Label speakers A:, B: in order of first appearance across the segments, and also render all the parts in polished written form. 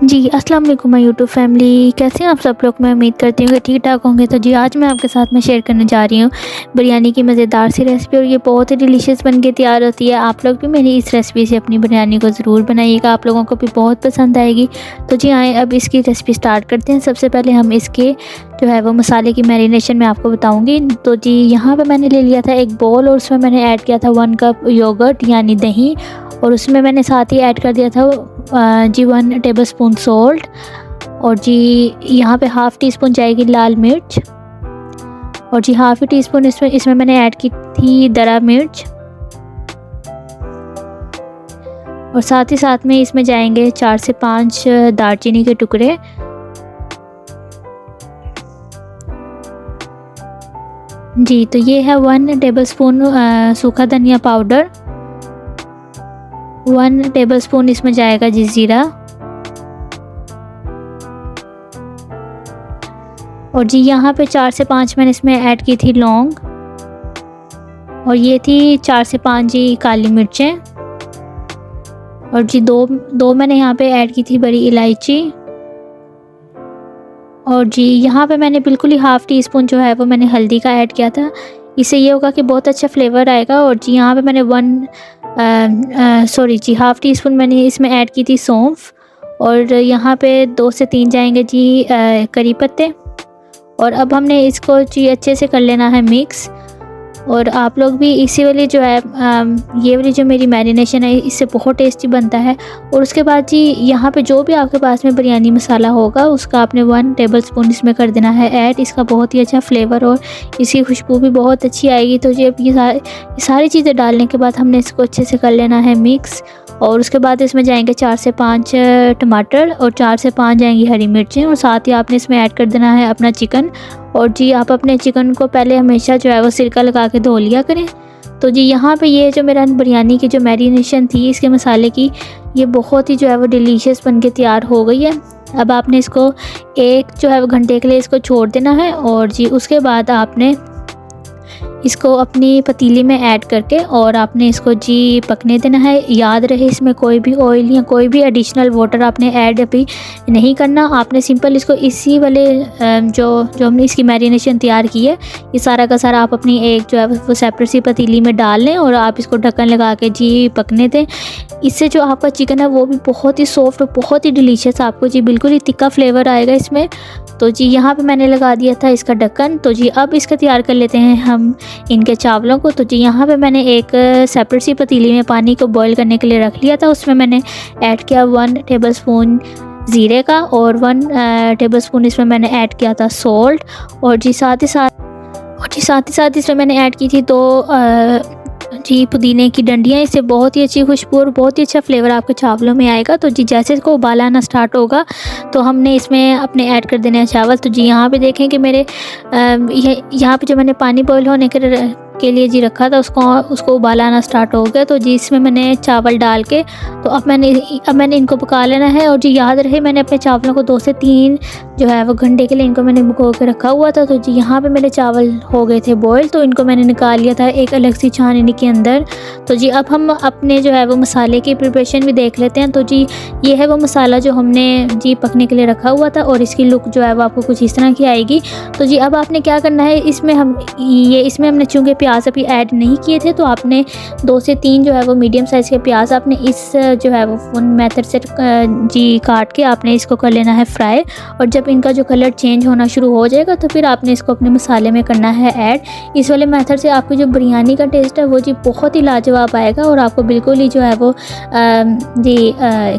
A: जी, अस्सलाम वालेकुम my YouTube family, कैसे हैं आप सब लोग। मैं उम्मीद करती हूँ कि ठीक-ठाक होंगे। तो जी आज मैं आपके साथ में शेयर करने जा रही हूँ बिरयानी की मज़ेदार सी रेसिपी, और ये बहुत ही डिलीशियस बन के तैयार होती है। आप लोग भी मेरी इस रेसिपी से अपनी बिरयानी को ज़रूर बनाइएगा, आप लोगों को भी बहुत पसंद आएगी। तो जी आएँ अब इसकी रेसिपी स्टार्ट करते हैं। सबसे पहले हम इसके जो है वो मसाले की मैरिनेशन मैं आपको बताऊँगी। तो जी यहाँ पे मैंने ले लिया था एक बोल, और उसमें मैंने ऐड किया था 1 कप योगर्ट यानी दही, और उसमें मैंने साथ ही ऐड कर दिया था जी 1 टेबलस्पून सॉल्ट, और जी यहाँ पे हाफ़ टी स्पून जाएगी लाल मिर्च, और जी हाफ़ टी स्पून इसमें मैंने ऐड की थी दरा मिर्च, और साथ ही साथ में इसमें जाएंगे 4 से 5 दालचीनी के टुकड़े, जी। तो ये है 1 टेबलस्पून सूखा धनिया पाउडर, 1 टेबलस्पून इसमें जाएगा जी ज़ीरा, और जी यहाँ पे 4 से 5 मैंने इसमें ऐड की थी लौंग, और ये थी 4 से 5 जी काली मिर्चें, और जी दो मैंने यहाँ पे ऐड की थी बड़ी इलायची, और जी यहाँ पे मैंने बिल्कुल ही हाफ़ टी स्पून जो है वो मैंने हल्दी का ऐड किया था। इससे ये होगा कि बहुत अच्छा फ्लेवर आएगा। और जी यहाँ पे मैंने हाफ़ टी स्पून मैंने इसमें ऐड की थी सौंफ, और यहाँ पे 2 से 3 जाएंगे जी करी पत्ते, और अब हमने इसको जी अच्छे से कर लेना है मिक्स। और आप लोग भी इसी वाली जो है ये वाली जो मेरी मैरिनेशन है इससे बहुत टेस्टी बनता है। और उसके बाद जी यहाँ पे जो भी आपके पास में बिरयानी मसाला होगा उसका आपने 1 टेबलस्पून इसमें कर देना है ऐड। इसका बहुत ही अच्छा फ्लेवर और इसकी खुशबू भी बहुत अच्छी आएगी। तो जी अब ये सारी चीज़ें डालने के बाद हमने इसको अच्छे से कर लेना है मिक्स। और उसके बाद इसमें जाएंगे 4 से 5 टमाटर, और 4 से 5 जाएंगी हरी मिर्चें, और साथ ही आपने इसमें ऐड कर देना है अपना चिकन। और जी आप अपने चिकन को पहले हमेशा जो है वो सिरका लगा के धो लिया करें। तो जी यहाँ पे ये जो मेरा बिरयानी की जो मैरिनेशन थी इसके मसाले की, ये बहुत ही जो है वो डिलीशियस बन के तैयार हो गई है। अब आपने इसको एक जो है वो घंटे के लिए इसको छोड़ देना है, और जी उसके बाद आपने इसको अपनी पतीली में ऐड करके और आपने इसको जी पकने देना है। याद रहे इसमें कोई भी ऑयल या कोई भी एडिशनल वाटर आपने ऐड अभी नहीं करना। आपने सिंपल इसको इसी वाले जो हमने इसकी मैरिनेशन तैयार की है ये सारा का सारा आप अपनी एक जो है वो सेपरेट सी पतीली में डाल लें, और आप इसको ढक्कन लगा के जी पकने दें। इससे जो आपका चिकन है वो भी बहुत ही सॉफ्ट और बहुत ही डिलीशियस आपको जी बिल्कुल ही तिक्का फ्लेवर आएगा इसमें। तो जी यहाँ पे मैंने लगा दिया था इसका ढक्कन। तो जी अब इसका तैयार कर लेते हैं हम इनके चावलों को। तो जी यहाँ पे मैंने एक सेपरेट सी पतीली में पानी को बॉईल करने के लिए रख लिया था। उसमें मैंने ऐड किया 1 टेबलस्पून ज़ीरे का, और 1 टेबलस्पून इसमें मैंने ऐड किया था सॉल्ट, और जी साथ ही साथ इसमें मैंने ऐड की थी 2 जी पुदीने की डंडियाँ। इससे बहुत ही अच्छी खुशबू और बहुत ही अच्छा फ्लेवर आपके चावलों में आएगा। तो जी जैसे इसको उबाल आना स्टार्ट होगा तो हमने इसमें अपने ऐड कर देने हैं चावल। तो जी यहाँ पे देखें कि मेरे यहाँ पे जो मैंने पानी बॉईल होने के लिए जी रखा था उसको उबाल आना स्टार्ट हो गया। तो जी इसमें मैंने चावल डाल के तो अब मैंने इनको पका लेना है। और जी याद रहे मैंने अपने चावलों को 2 से 3 जो है वो घंटे के लिए इनको मैंने भिगो के रखा हुआ था। तो जी यहाँ पे मेरे चावल हो गए थे बॉयल, तो इनको मैंने निकाल लिया था एक अलग सी छाननी के अंदर। तो जी अब हम अपने जो है वो मसाले की प्रिपरेशन भी देख लेते हैं। तो जी ये है वो मसाला जो हमने जी पकने के लिए रखा हुआ था, और इसकी लुक जो है वो आपको कुछ इस तरह की आएगी। तो जी अब आपने क्या करना है, इसमें हमने चूँकि प्याज अभी ऐड नहीं किए थे, तो आपने 2 से 3 जो है वो मीडियम साइज़ के प्याज आपने इस जो है वो मेथड से जी काट के आपने इसको कर लेना है फ्राई। और जब इनका जो कलर चेंज होना शुरू हो जाएगा तो फिर आपने इसको अपने मसाले में करना है ऐड। इस वाले मेथड से आपकी जो बिरयानी का टेस्ट है वो जी बहुत ही लाजवाब आएगा, और आपको बिल्कुल ही जो है वो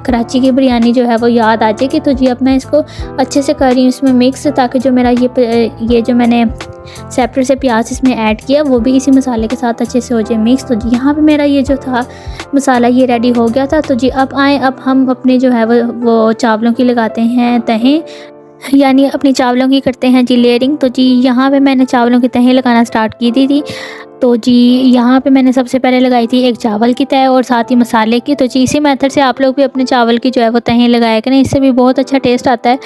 A: कराची की बिरयानी जो है वो याद आ जाएगी। तो जी अब मैं इसको अच्छे से कर रही हूँ इसमें मिक्स, ताकि जो मेरा ये जो मैंने सेपरेट से प्याज इसमें ऐड किया वो भी इसी मसाले के साथ अच्छे से हो जाए मिक्स। तो जी यहाँ पे मेरा ये जो था मसाला ये रेडी हो गया था। तो जी अब हम अपने जो है वो चावलों की लगाते हैं तहें, यानी अपनी चावलों की करते हैं जी लेयरिंग। तो जी यहाँ पे मैंने चावलों की तहें लगाना स्टार्ट की थी। तो जी यहाँ पे मैंने सबसे पहले लगाई थी एक चावल की तह और साथ ही मसाले की। तो जी इसी मेथड से आप लोग भी अपने चावल की जो है वो तहें लगाया करें, इससे भी बहुत अच्छा टेस्ट आता है।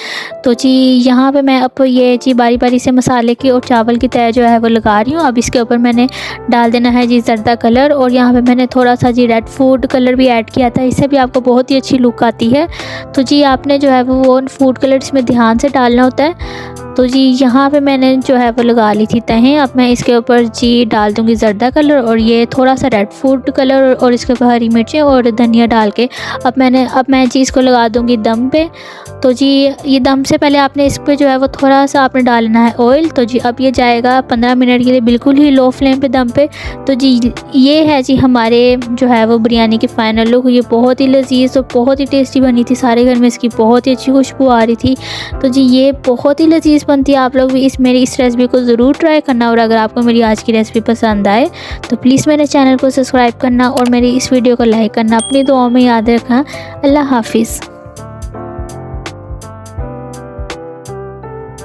A: तो जी यहाँ पे मैं अब ये जी बारी बारी से मसाले की और चावल की तह जो है वो लगा रही हूँ। अब इसके ऊपर मैंने डाल देना है जी जर्दा कलर, और यहाँ पर मैंने थोड़ा सा जी रेड फूड कलर भी ऐड किया था, इससे भी आपको बहुत ही अच्छी लुक आती है। तो जी आपने जो है वो फूड कलर इसमें ध्यान से डालना होता है। तो जी यहाँ पे मैंने जो है वो लगा ली थी तहें। अब मैं इसके ऊपर जी डाल दूँगी जर्दा कलर और ये थोड़ा सा रेड फूड कलर और इसके ऊपर हरी मिर्चें और धनिया डाल के अब मैं जी इसको लगा दूँगी दम पे। तो जी ये दम से पहले आपने इस पर जो है वो थोड़ा सा आपने डालना है ऑयल। तो जी अब ये जाएगा 15 मिनट के लिए बिल्कुल ही लो फ्लेम पे दम पे। तो जी ये है जी हमारे जो है वो बिरयानी की फ़ाइनल लुक। ये बहुत ही लजीज और बहुत ही टेस्टी बनी थी, सारे घर में इसकी बहुत ही अच्छी खुशबू आ रही थी। तो जी ये बहुत ही लजीज बनती है, आप लोग भी मेरी इस रेसिपी को ज़रूर ट्राई करना। और अगर आपको मेरी आज की रेसिपी पसंद आए तो प्लीज़ मेरे चैनल को सब्सक्राइब करना और मेरी इस वीडियो को लाइक करना। अपनी दुआओं में याद रखना। अल्लाह हाफिज़।